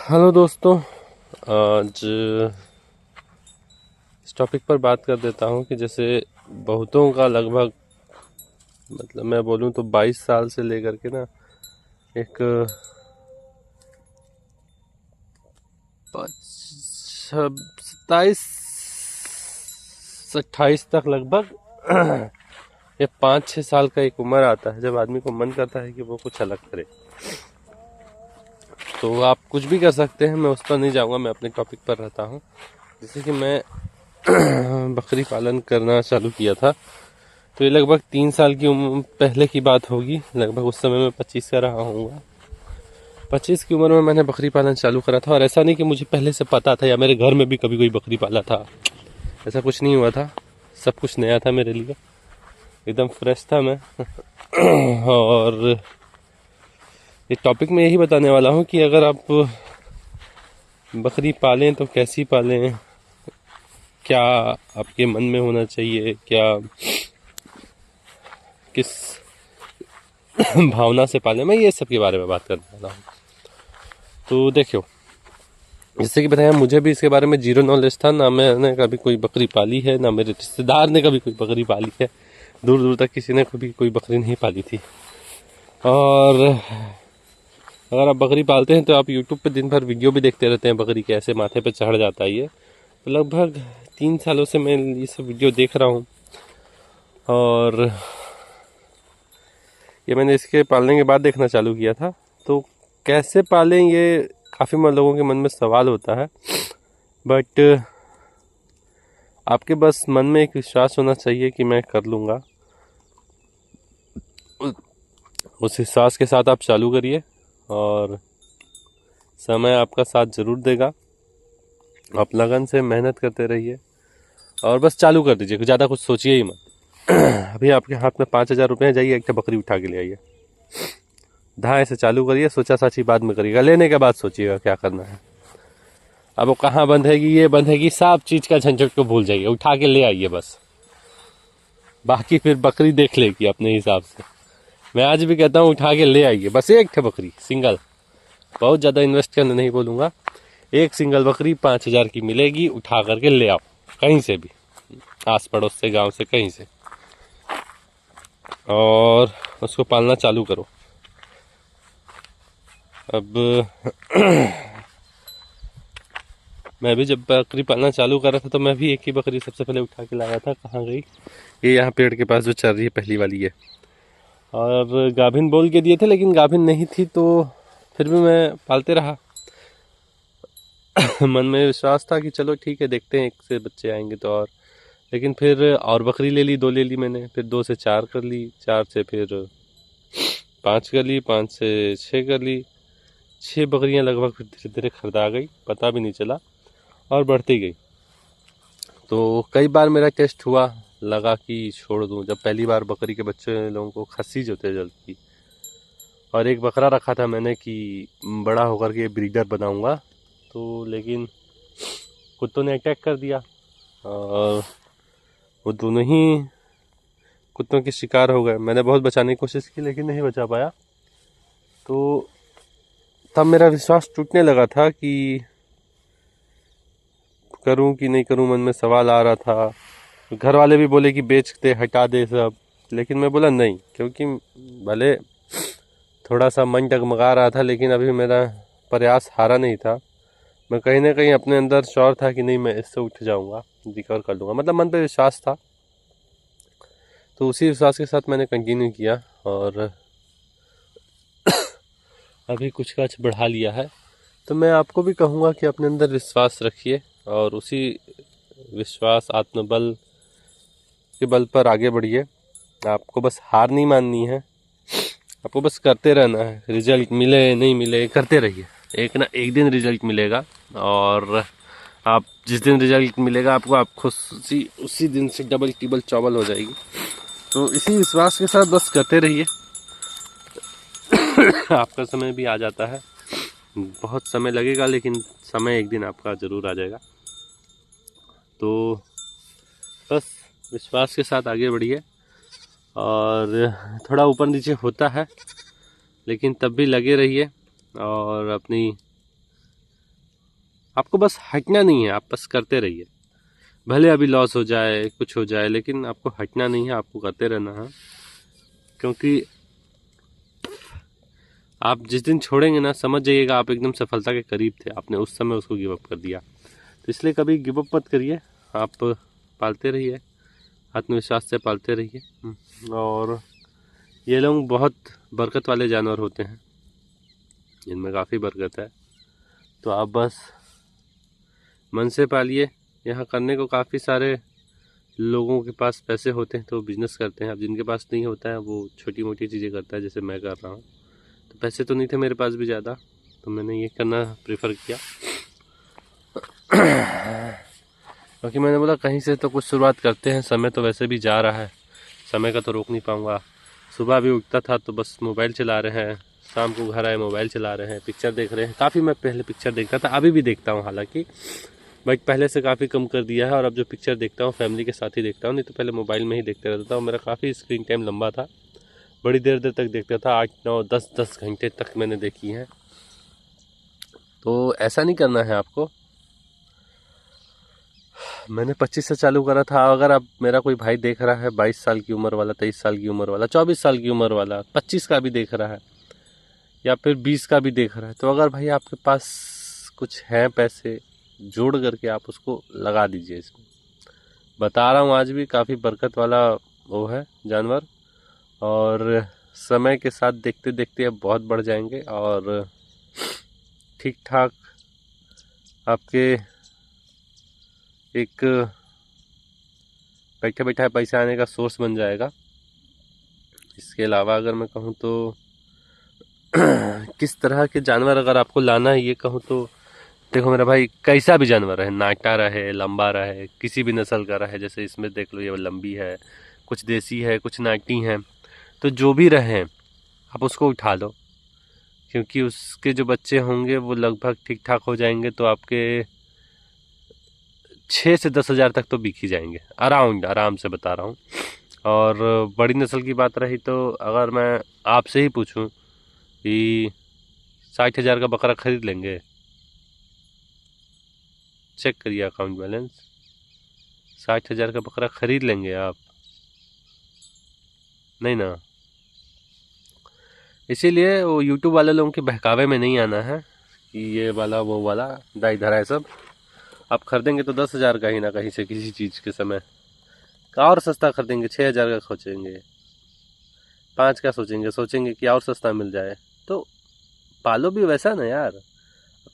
Hello दोस्तों। आज इस टॉपिक पर बात कर देता हूँ कि जैसे बहुतों का लगभग मतलब मैं बोलूँ तो 22 साल से लेकर के ना एक 27 28 तक लगभग ये 5-6 साल का एक उम्र आता है जब आदमी को मन करता है कि वो कुछ अलग करे। तो आप कुछ भी कर सकते हैं, मैं उस पर नहीं जाऊँगा, मैं अपने टॉपिक पर रहता हूँ। जैसे कि मैं बकरी पालन करना चालू किया था, तो ये लगभग 3 साल की उम्र पहले की बात होगी। लगभग उस समय मैं 25 का रहा हूँगा। 25 की उम्र में मैंने बकरी पालन चालू करा था। और ऐसा नहीं कि मुझे पहले से पता था या मेरे घर में भी कभी कोई बकरी पाला था, ऐसा कुछ नहीं हुआ था। सब कुछ नया था मेरे लिए, एकदम फ्रेश था मैं। और इस टॉपिक में यही बताने वाला हूँ कि अगर आप बकरी पालें तो कैसी पालें, क्या आपके मन में होना चाहिए, क्या किस भावना से पालें, मैं ये सब के बारे में बात करने वाला हूँ। तो देखियो, जैसे कि बताया, मुझे भी इसके बारे में जीरो नॉलेज था। ना मैंने कभी कोई बकरी पाली है, ना मेरे रिश्तेदार ने कभी कोई बकरी पाली है। दूर दूर तक किसी ने कभी कोई बकरी नहीं पाली थी। और अगर आप बकरी पालते हैं तो आप यूट्यूब पे दिन भर वीडियो भी देखते रहते हैं, बकरी कैसे माथे पे चढ़ जाता है ये। तो लगभग 3 सालों से मैं ये सब वीडियो देख रहा हूँ। और ये मैंने इसके पालने के बाद देखना चालू किया था। तो कैसे पालें, ये काफ़ी लोगों के मन में सवाल होता है। बट आपके बस मन में एक विश्वास होना चाहिए कि मैं कर लूँगा। उस विश्वास के साथ आप चालू करिए और समय आपका साथ ज़रूर देगा। आप लगन से मेहनत करते रहिए और बस चालू कर दीजिए, ज़्यादा कुछ सोचिए ही मत। अभी आपके हाथ में 5,000 रुपये हैं, जाइए एक बकरी उठा के ले आइए। धाए से चालू करिए, सोचा साची बाद में करिएगा, लेने के बाद सोचिएगा क्या करना है। अब वो कहाँ बंधेगी, ये बंधेगी, सब चीज़ का झंझट को भूल जाइए, उठा के ले आइए बस। बाकी फिर बकरी देख लेगी अपने हिसाब से। मैं आज भी कहता हूँ उठा के ले आइए, बस एक ठे बकरी सिंगल, बहुत ज़्यादा इन्वेस्ट करने नहीं बोलूँगा। एक सिंगल बकरी 5,000 की मिलेगी, उठा करके ले आओ कहीं से भी, आस पड़ोस से, गांव से, कहीं से, और उसको पालना चालू करो। अब मैं भी जब बकरी पालना चालू कर रहा था तो मैं भी एक ही बकरी सबसे पहले उठा के लाया था। कहाँ गई, ये यहाँ पेड़ के पास जो चल रही है, पहली वाली है। और गाभिन बोल के दिए थे, लेकिन गाभिन नहीं थी, तो फिर भी मैं पालते रहा। मन में विश्वास था कि चलो ठीक है, देखते हैं, एक से बच्चे आएंगे तो। और लेकिन फिर और बकरी ले ली, 2 ले ली मैंने, फिर 2 से 4 कर ली, 4 से फिर 5 कर ली, 5 से 6 कर ली। 6 बकरियां लगभग फिर धीरे धीरे खरीदा गई, पता भी नहीं चला, और बढ़ती गई। तो कई बार मेरा टेस्ट हुआ, लगा कि छोड़ दूं। जब पहली बार बकरी के बच्चे लोगों को खस्सी जो थे जल्दी, और एक बकरा रखा था मैंने कि बड़ा होकर के ब्रीडर बनाऊंगा, तो लेकिन कुत्तों ने अटैक कर दिया और वो दोनों ही कुत्तों के शिकार हो गए। मैंने बहुत बचाने की कोशिश की लेकिन नहीं बचा पाया। तो तब मेरा विश्वास टूटने लगा था कि करूं कि नहीं करूं, मन में सवाल आ रहा था। घर वाले भी बोले कि बेच दे, हटा दे सब, लेकिन मैं बोला नहीं, क्योंकि भले थोड़ा सा मन डगमगा रहा था लेकिन अभी मेरा प्रयास हारा नहीं था। मैं कहीं ना कहीं अपने अंदर श्योर था कि नहीं, मैं इससे उठ जाऊंगा, रिकवर कर लूँगा, मतलब मन पे विश्वास था। तो उसी विश्वास के साथ मैंने कंटिन्यू किया और अभी कुछ काच बढ़ा लिया है। तो मैं आपको भी कहूँगा कि अपने अंदर विश्वास रखिए और उसी विश्वास, आत्मबल के बल पर आगे बढ़िए। आपको बस हार नहीं माननी है, आपको बस करते रहना है। रिजल्ट मिले नहीं मिले, करते रहिए, एक ना एक दिन रिजल्ट मिलेगा। और आप जिस दिन रिजल्ट मिलेगा आपको, आप खुशी उसी दिन से डबल टिबल चौबल हो जाएगी। तो इसी विश्वास के साथ बस करते रहिए। आपका समय भी आ जाता है, बहुत समय लगेगा लेकिन समय एक दिन आपका ज़रूर आ जाएगा। तो बस विश्वास के साथ आगे बढ़िए। और थोड़ा ऊपर नीचे होता है लेकिन तब भी लगे रहिए और अपनी आपको बस हटना नहीं है, आप बस करते रहिए। भले अभी लॉस हो जाए, कुछ हो जाए, लेकिन आपको हटना नहीं है, आपको करते रहना है। क्योंकि आप जिस दिन छोड़ेंगे ना, समझ जाइएगा आप एकदम सफलता के करीब थे, आपने उस समय उसको गिव अप कर दिया। तो इसलिए कभी गिव अप मत करिए, आप पालते रहिए, आत्मविश्वास से पालते रहिए। और ये लोग बहुत बरकत वाले जानवर होते हैं, इनमें काफ़ी बरकत है। तो आप बस मन से पालिए। यहाँ करने को काफ़ी सारे लोगों के पास पैसे होते हैं तो बिजनेस करते हैं। अब जिनके पास नहीं होता है वो छोटी मोटी चीज़ें करता है, जैसे मैं कर रहा हूँ। तो पैसे तो नहीं थे मेरे पास भी ज़्यादा, तो मैंने ये करना प्रेफर किया। क्योंकि मैंने बोला कहीं से तो कुछ शुरुआत करते हैं, समय तो वैसे भी जा रहा है, समय का तो रोक नहीं पाऊँगा। सुबह भी उठता था तो बस मोबाइल चला रहे हैं, शाम को घर आए मोबाइल चला रहे हैं, पिक्चर देख रहे हैं। काफ़ी मैं पहले पिक्चर देखता था, अभी भी देखता हूँ हालांकि, बट पहले से काफ़ी कम कर दिया है। और अब जो पिक्चर देखता हूँ फैमिली के साथ ही देखता हूँ, नहीं तो पहले मोबाइल में ही देखते रहता था। और मेरा काफ़ी स्क्रीन टाइम लंबा था, बड़ी देर देर तक देखता था, 8 9 10 घंटे तक मैंने देखी हैं। तो ऐसा नहीं करना है आपको। मैंने 25 से चालू करा था। अगर अब मेरा कोई भाई देख रहा है 22 साल की उम्र वाला, 23 साल की उम्र वाला, 24 साल की उम्र वाला, 25 का भी देख रहा है या फिर 20 का भी देख रहा है, तो अगर भाई आपके पास कुछ है पैसे, जोड़ करके आप उसको लगा दीजिए इसमें। बता रहा हूँ, आज भी काफ़ी बरकत वाला वो है जानवर। और समय के साथ देखते देखते अब बहुत बढ़ जाएंगे और ठीक ठाक आपके एक बैठे बैठा पैसा आने का सोर्स बन जाएगा। इसके अलावा अगर मैं कहूँ तो किस तरह के जानवर अगर आपको लाना है, ये कहूँ तो देखो मेरा भाई, कैसा भी जानवर रहे, नाटा रहे, लंबा रहे, किसी भी नस्ल का रहे, जैसे इसमें देख लो ये लंबी है, कुछ देसी है, कुछ नाटी हैं, तो जो भी रहे आप उसको उठा लो। क्योंकि उसके जो बच्चे होंगे वो लगभग ठीक ठाक हो जाएंगे, तो आपके 6 से 10 हज़ार तक तो बिक ही जाएंगे अराउंड, आराम से बता रहा हूँ। और बड़ी नस्ल की बात रही तो अगर मैं आपसे ही पूछूं कि 60 हज़ार का बकरा खरीद लेंगे? चेक करिए अकाउंट बैलेंस, 60 हज़ार का बकरा खरीद लेंगे आप? नहीं ना। इसीलिए वो यूट्यूब वाले लोगों के बहकावे में नहीं आना है कि ये वाला वो वाला दाई धरा है सब। आप खरीदेंगे तो 10 हज़ार का ही ना कहीं से किसी चीज़ के समय का, और सस्ता खरीदेंगे 6 हज़ार का सोचेंगे, 5 का सोचेंगे कि और सस्ता मिल जाए। तो पालो भी वैसा ना यार,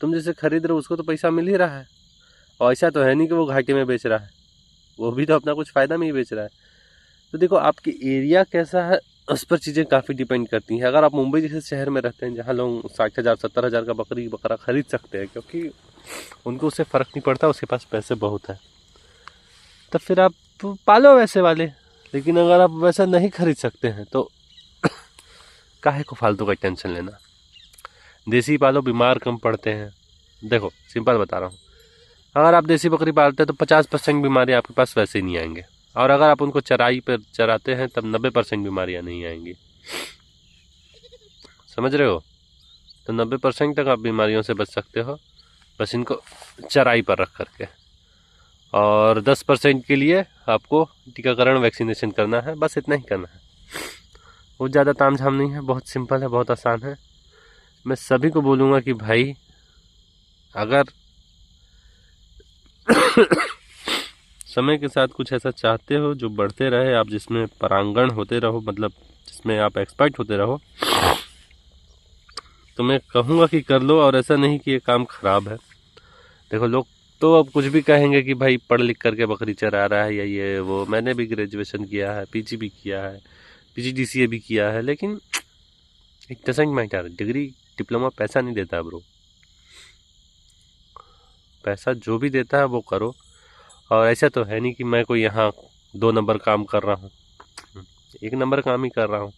तुम जैसे खरीद रहे हो उसको तो पैसा मिल ही रहा है, और ऐसा तो है नहीं कि वो घाटे में बेच रहा है, वो भी तो अपना कुछ फ़ायदा में ही बेच रहा है। तो देखो आपकी एरिया कैसा है उस पर चीज़ें काफ़ी डिपेंड करती हैं। अगर आप मुंबई जैसे शहर में रहते हैं जहाँ लोग 60 हज़ार 70 हज़ार का बकरा खरीद सकते हैं, क्योंकि उनको उससे फ़र्क नहीं पड़ता, उसके पास पैसे बहुत हैं, तो फिर आप पालो वैसे वाले। लेकिन अगर आप वैसा नहीं खरीद सकते हैं तो काहे को फालतू का टेंशन लेना, देसी पालो, बीमार कम पड़ते हैं। देखो सिंपल बता रहा हूँ, अगर आप देसी बकरी पालते हैं तो 50% बीमारी आपके पास वैसे ही नहीं आएंगे, और अगर आप उनको चराई पर चराते हैं तब 90% बीमारियां नहीं आएंगी। समझ रहे हो? तो 90% तक आप बीमारियों से बच सकते हो, बस इनको चराई पर रख करके। और 10% के लिए आपको टीकाकरण वैक्सीनेशन करना है, बस इतना ही करना है। बहुत ज़्यादा तामझाम नहीं है, बहुत सिंपल है, बहुत आसान है। मैं सभी को बोलूँगा कि भाई अगर समय के साथ कुछ ऐसा चाहते हो जो बढ़ते रहे, आप जिसमें परांगण होते रहो, मतलब जिसमें आप एक्सपर्ट होते रहो, तो मैं कहूँगा कि कर लो। और ऐसा नहीं कि ये काम खराब है। देखो लोग तो अब कुछ भी कहेंगे कि भाई पढ़ लिख करके बकरी चरा रहा है या ये वो। मैंने भी ग्रेजुएशन किया है, पीजी भी किया है, पीजीडीसीए भी किया है, लेकिन it doesn't matter. Degree diploma पैसा नहीं देता ब्रो, पैसा जो भी देता है वो करो। और ऐसा तो है नहीं कि मैं कोई यहाँ 2 नंबर काम कर रहा हूँ, 1 नंबर काम ही कर रहा हूँ।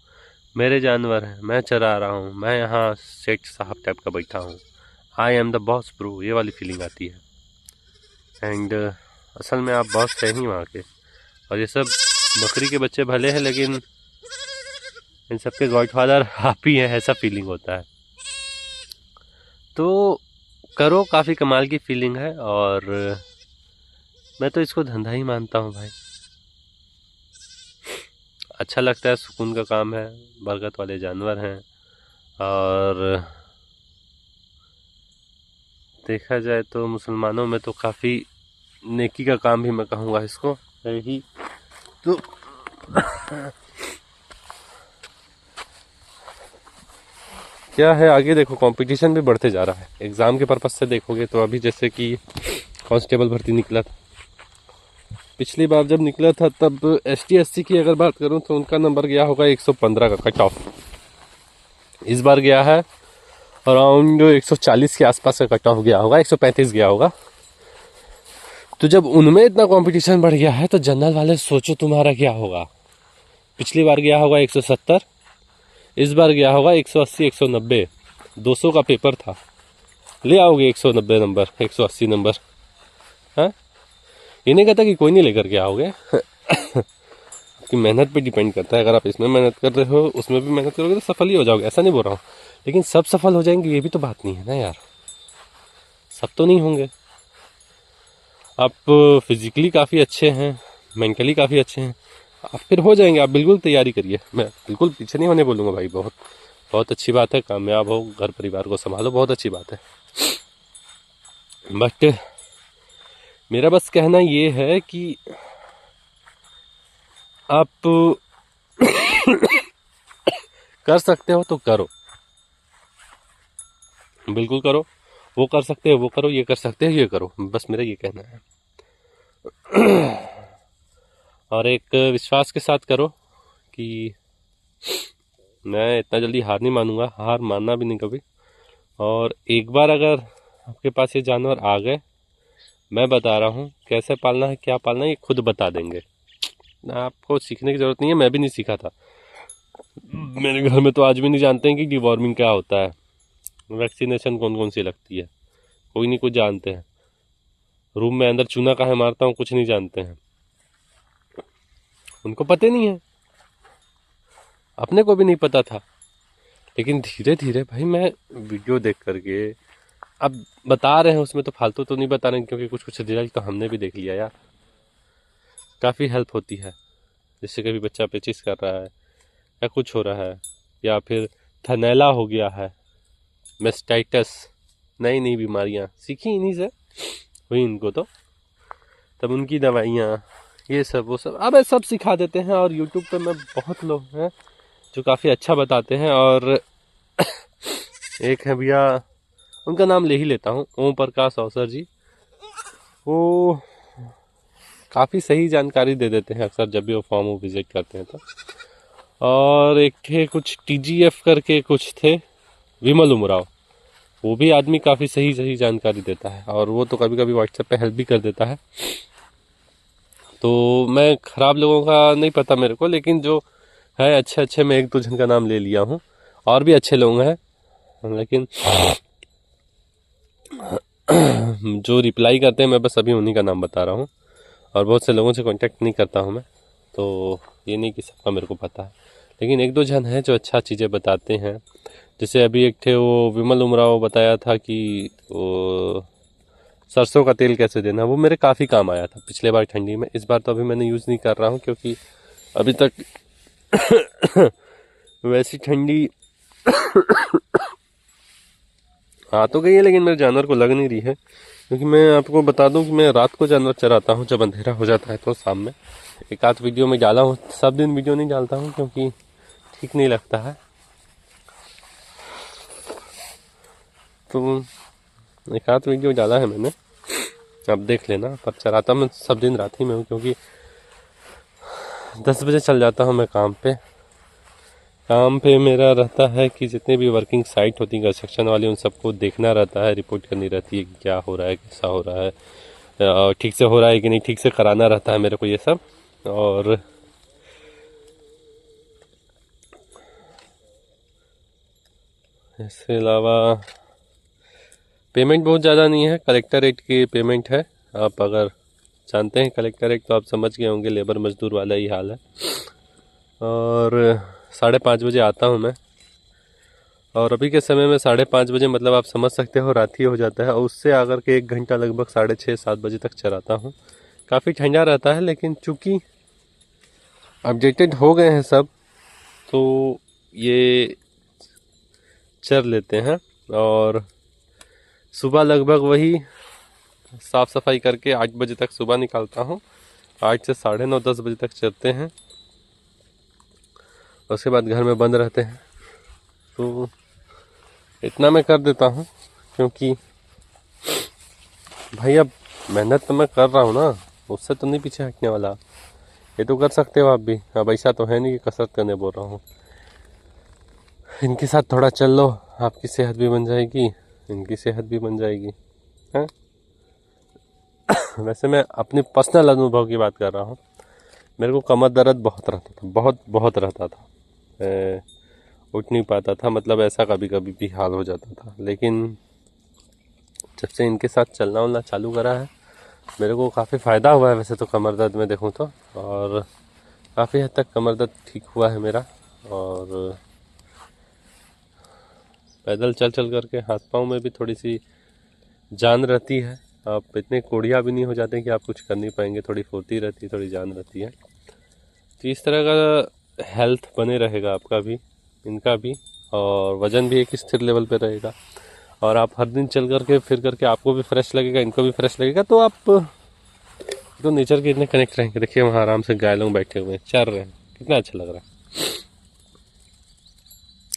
मेरे जानवर हैं, मैं चरा रहा हूँ, मैं यहाँ सेठ साहब टाइप का बैठा हूँ, I am the boss bro, ये वाली फीलिंग आती है। एंड असल में आप बॉस है ही वहाँ के। और ये सब बकरी के बच्चे भले हैं, लेकिन इन सबके गॉडफादर आप ही हैं, ऐसा फीलिंग होता है। तो करो, काफ़ी कमाल की फीलिंग है। और मैं तो इसको धंधा ही मानता हूँ भाई। अच्छा लगता है, सुकून का काम है, बरकत वाले जानवर हैं। और देखा जाए तो मुसलमानों में तो काफ़ी नेकी का काम भी मैं कहूँगा इसको है ही। तो क्या है, आगे देखो कंपटीशन भी बढ़ते जा रहा है। एग्ज़ाम के पर्पज़ से देखोगे तो अभी जैसे कि कांस्टेबल भर्ती निकला था, पिछली बार जब निकला था तब ST SC की अगर बात करूं तो उनका नंबर गया होगा 115 का कट ऑफ। इस बार गया है अराउंड 140 के आसपास का कट ऑफ गया होगा, 135 गया होगा। तो जब उनमें इतना कंपटीशन बढ़ गया है तो जनरल वाले सोचो तुम्हारा क्या होगा। पिछली बार गया होगा 170, इस बार गया होगा 180 190। 200 का पेपर था, ले आओगे 190 नंबर 180 नंबर। हाँ, ये नहीं कहता कि कोई नहीं लेकर के आओगे आपकी मेहनत पे डिपेंड करता है। अगर आप इसमें मेहनत कर रहे हो, उसमें भी मेहनत करोगे तो सफल ही हो जाओगे, ऐसा नहीं बोल रहा हूँ। लेकिन सब सफल हो जाएंगे ये भी तो बात नहीं है ना यार, सब तो नहीं होंगे। आप फिजिकली काफ़ी अच्छे हैं, मेंटली काफ़ी अच्छे हैं, आप फिर हो जाएंगे। आप बिल्कुल तैयारी करिए, मैं बिल्कुल पीछे नहीं होने बोलूँगा भाई। बहुत बहुत अच्छी बात है, कामयाब हो, घर परिवार को संभालो, बहुत अच्छी बात है। बट मेरा बस कहना ये है कि आप कर सकते हो तो करो, बिल्कुल करो। वो कर सकते हो वो करो, ये कर सकते हो ये करो, बस मेरा ये कहना है। और एक विश्वास के साथ करो कि मैं इतना जल्दी हार नहीं मानूंगा, हार मानना भी नहीं कभी। और एक बार अगर आपके पास ये जानवर आ गए, मैं बता रहा हूँ कैसे पालना है, क्या पालना है, ये खुद बता देंगे। आपको सीखने की ज़रूरत नहीं है, मैं भी नहीं सीखा था। मेरे घर में तो आज भी नहीं जानते हैं कि डिवॉर्मिंग क्या होता है, वैक्सीनेशन कौन कौन सी लगती है, कोई नहीं कुछ जानते हैं। रूम में अंदर चूना काहे मारता हूँ कुछ नहीं जानते हैं, उनको पता नहीं है, अपने को भी नहीं पता था। लेकिन धीरे धीरे भाई मैं वीडियो देख करके अब बता रहे हैं, उसमें तो फालतू तो नहीं बता रहे हैं, क्योंकि कुछ कुछ रिजल्ट तो हमने भी देख लिया यार। काफ़ी हेल्प होती है, जैसे कभी बच्चा पेचिस कर रहा है या कुछ हो रहा है, या फिर थनैला हो गया है, मेस्टाइटस, नई नई बीमारियाँ सीखी इन्हीं से हुई इनको, तो तब उनकी दवाइयाँ ये सब वो सब अब सब सिखा देते हैं। और यूट्यूब पे मैं बहुत लोग हैं जो काफ़ी अच्छा बताते हैं। और एक है भैया, उनका नाम ले ही लेता हूँ, ओम प्रकाश अवसर जी। वो काफ़ी सही जानकारी दे देते हैं अक्सर जब भी वो फॉर्म विजिट करते हैं तो। और एक थे कुछ TGF करके कुछ थे, विमल उमराव, वो भी आदमी काफ़ी सही सही जानकारी देता है। और वो तो कभी कभी व्हाट्सएप पे हेल्प भी कर देता है। तो मैं ख़राब लोगों का नहीं पता मेरे को, लेकिन जो है अच्छे अच्छे, मैं एक दो जन का नाम ले लिया हूँ, और भी अच्छे लोग हैं। लेकिन जो रिप्लाई करते हैं मैं बस अभी उन्हीं का नाम बता रहा हूँ, और बहुत से लोगों से कांटेक्ट नहीं करता हूँ मैं, तो ये नहीं कि सबका मेरे को पता है। लेकिन एक दो जन हैं जो अच्छा चीज़ें बताते हैं। जैसे अभी एक थे वो विमल उमराव, बताया था कि वो सरसों का तेल कैसे देना, वो मेरे काफ़ी काम आया था पिछले बार ठंडी में। इस बार तो अभी मैंने यूज़ नहीं कर रहा हूँ, क्योंकि अभी तक वैसी ठंडी आ तो गई है, लेकिन मेरे जानवर को लग नहीं रही है। क्योंकि मैं आपको बता दूं कि मैं रात को जानवर चराता हूं, जब अंधेरा हो जाता है तो शाम में एक आध वीडियो में डाला हूं। सब दिन वीडियो नहीं डालता हूं क्योंकि ठीक नहीं लगता है। तो एक आध वीडियो डाला है मैंने, अब देख लेना। पर चराता मैं सब दिन रात ही में हूँ, क्योंकि 10 बजे चल जाता हूँ मैं काम पे। काम पे मेरा रहता है कि जितने भी वर्किंग साइट होती है कंस्ट्रक्शन वाली, उन सबको देखना रहता है, रिपोर्ट करनी रहती है कि क्या हो रहा है, कैसा हो रहा है, ठीक से हो रहा है कि नहीं, ठीक से कराना रहता है मेरे को ये सब। और इसके अलावा पेमेंट बहुत ज़्यादा नहीं है, कलेक्टरेट की पेमेंट है। आप अगर जानते हैं कलेक्टरेट तो आप समझ गए होंगे, लेबर मजदूर वाला ही हाल है। और 5:30 बजे आता हूँ मैं, और अभी के समय में 5:30 बजे मतलब आप समझ सकते हो रात ही हो जाता है, और उससे आकर के 1 घंटा लगभग 6:30-7 बजे तक चराता हूँ। काफ़ी ठंडा रहता है, लेकिन चूँकि अपडेटेड हो गए हैं सब, तो ये चर लेते हैं। और सुबह लगभग वही साफ़ सफाई करके 8 बजे तक सुबह निकालता हूँ। 8 से 9:30-10 बजे तक चरते हैं, उसके बाद घर में बंद रहते हैं। तो इतना मैं कर देता हूँ, क्योंकि भाई अब मेहनत तो मैं कर रहा हूँ ना, उससे तो नहीं पीछे हटने वाला। ये तो कर सकते हो आप भी। अब ऐसा तो है नहीं कि कसरत करने बोल रहा हूँ। इनके साथ थोड़ा चल लो, आपकी सेहत भी बन जाएगी, इनकी सेहत भी बन जाएगी, हैं। वैसे मैं अपने पर्सनल अनुभव की बात कर रहा हूँ। मेरे को कमर दर्द बहुत रहता था, बहुत बहुत रहता था। उठ नहीं पाता था, मतलब ऐसा कभी कभी भी हाल हो जाता था। लेकिन जब से इनके साथ चलना उलना चालू करा है, मेरे को काफ़ी फ़ायदा हुआ है। वैसे तो कमर दर्द में देखूँ तो, और काफ़ी हद तक कमर दर्द ठीक हुआ है मेरा। और पैदल चल चल करके हाथ पाँव में भी थोड़ी सी जान रहती है। आप इतने कोढ़िया भी नहीं हो जाते कि आप कुछ कर नहीं पाएंगे, थोड़ी फुर्ती रहती है, थोड़ी जान रहती है। तो इस तरह का हेल्थ बने रहेगा आपका भी, इनका भी, और वज़न भी एक स्थिर लेवल पे रहेगा। और आप हर दिन चल करके फिर करके आपको भी फ्रेश लगेगा, इनको भी फ्रेश लगेगा। तो आप तो नेचर के इतने कनेक्ट रहेंगे। देखिए वहाँ आराम से गाय लोग बैठे हुए हैं, चर रहे हैं, कितना अच्छा लग रहा है।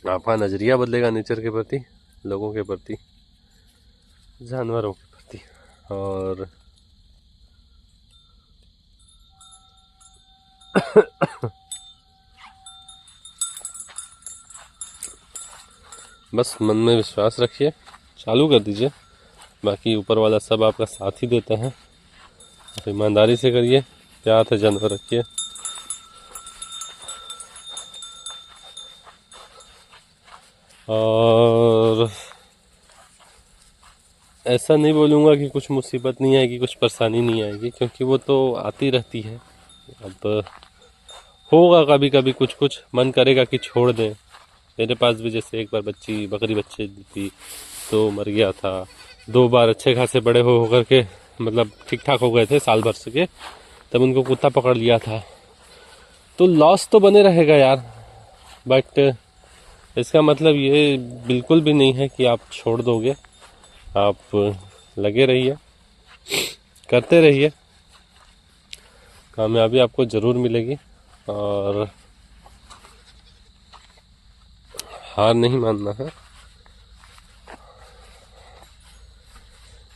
आपका नज़रिया बदलेगा नेचर के प्रति, लोगों के प्रति, जानवरों के प्रति। और बस मन में विश्वास रखिए, चालू कर दीजिए। बाकी ऊपर वाला सब आपका साथ ही देता है। आप ईमानदारी से करिए, प्यार से जानवर रखिए। और ऐसा नहीं बोलूँगा कि कुछ मुसीबत नहीं आएगी, कुछ परेशानी नहीं आएगी, क्योंकि वो तो आती रहती है। अब होगा कभी कभी कुछ कुछ मन करेगा कि छोड़ दें। मेरे पास भी जैसे एक बार बकरी बच्चे दी थी, तो मर गया था। 2 बार अच्छे खासे बड़े हो होकर के मतलब ठीक ठाक हो गए थे साल भर से के, तब उनको कुत्ता पकड़ लिया था। तो लॉस तो बने रहेगा यार, बट इसका मतलब ये बिल्कुल भी नहीं है कि आप छोड़ दोगे। आप लगे रहिए, करते रहिए, कामयाबी आपको ज़रूर मिलेगी। और हार नहीं मानना है।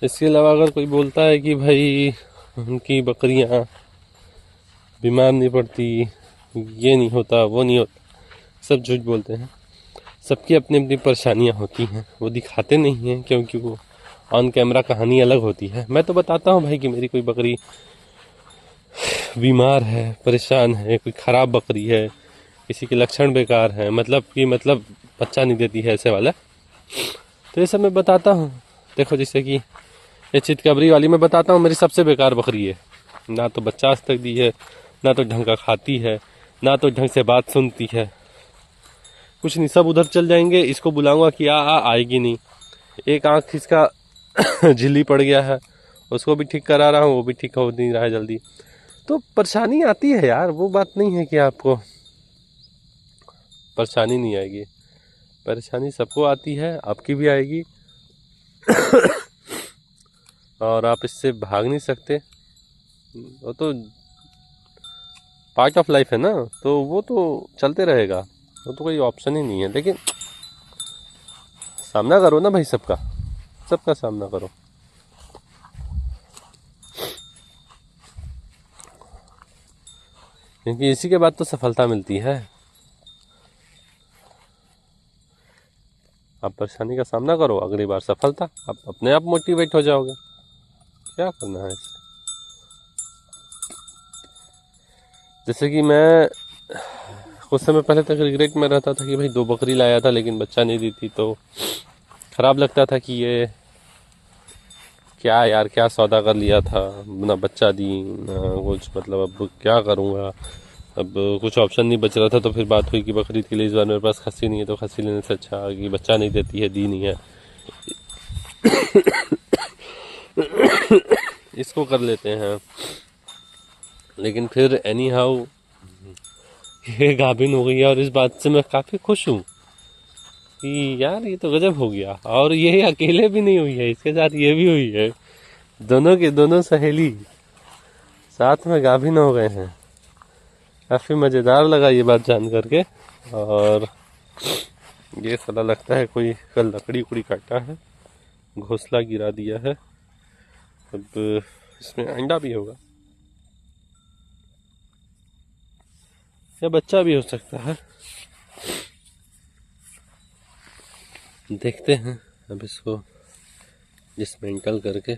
इसके अलावा अगर कोई बोलता है कि भाई उनकी बकरियां बीमार नहीं पड़ती, ये नहीं होता, वो नहीं होता, सब झूठ बोलते हैं। सबकी अपनी अपनी परेशानियां होती हैं, वो दिखाते नहीं हैं, क्योंकि वो ऑन कैमरा कहानी अलग होती है। मैं तो बताता हूँ भाई कि मेरी कोई बकरी बीमार है, परेशान है, कोई ख़राब बकरी है, किसी के लक्षण बेकार हैं, मतलब बच्चा नहीं देती है, ऐसे वाला। तो ये सब मैं बताता हूँ। देखो जैसे कि ये चितकबरी वाली मैं बताता हूँ, मेरी सबसे बेकार बकरी है। ना तो बच्चा आज तक दी है, ना तो ढंग का खाती है, ना तो ढंग से बात सुनती है, कुछ नहीं। सब उधर चल जाएंगे, इसको बुलाऊंगा कि आएगी नहीं। एक आँख इसका झिल्ली पड़ गया है, उसको भी ठीक करा रहा हूँ, वो भी ठीक हो नहीं रहा है जल्दी। तो परेशानी आती है यार, वो बात नहीं है कि आपको परेशानी नहीं आएगी। परेशानी सबको आती है, आपकी भी आएगी। और आप इससे भाग नहीं सकते, वो तो पार्ट ऑफ लाइफ है ना, तो वो तो चलते रहेगा, वो तो कोई ऑप्शन ही नहीं है। लेकिन सामना करो ना भाई, सबका सामना करो। क्योंकि इसी के बाद तो सफलता मिलती है। आप परेशानी का सामना करो, अगली बार सफलता, आप अपने आप मोटिवेट हो जाओगे। क्या करना है इससे। जैसे कि मैं कुछ समय पहले तक रिग्रेट में रहता था कि भाई 2 बकरी लाया था लेकिन बच्चा नहीं दी थी, तो ख़राब लगता था कि ये क्या यार, क्या सौदा कर लिया था, ना बच्चा दी ना कुछ, मतलब अब क्या करूँगा, अब कुछ ऑप्शन नहीं बच रहा था, तो फिर बात हुई कि बकरीद के लिए इस बार मेरे पास खस्सी नहीं है, तो खस्सी लेने से अच्छा कि बच्चा नहीं देती है, दी नहीं है, इसको कर लेते हैं। लेकिन फिर एनी हाउ ये गाभिन हो गई है, और इस बात से मैं काफ़ी खुश हूँ कि यार ये तो गजब हो गया। और ये अकेले भी नहीं हुई है, इसके साथ ये भी हुई है, दोनों के दोनों सहेली साथ में गाभिन हो गए हैं। काफ़ी मज़ेदार लगा ये बात जान करके। और ये साला लगता है कोई कल लकड़ी उकड़ी काटा है, घोंसला गिरा दिया है। अब इसमें अंडा भी होगा या बच्चा भी हो सकता है, देखते हैं अब इसको डिसमेंटल करके।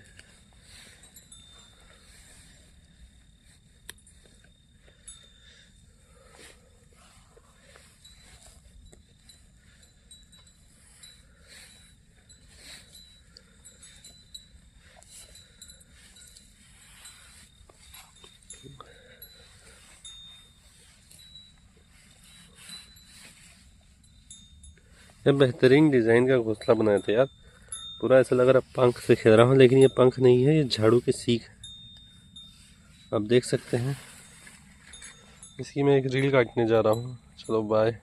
ये बेहतरीन डिज़ाइन का घोंसला बनाया था यार, पूरा ऐसा लग रहा पंख से खेल रहा हूँ, लेकिन ये पंख नहीं है, ये झाड़ू की सीख है। आप देख सकते हैं। इसकी मैं एक रील काटने जा रहा हूँ। चलो बाय।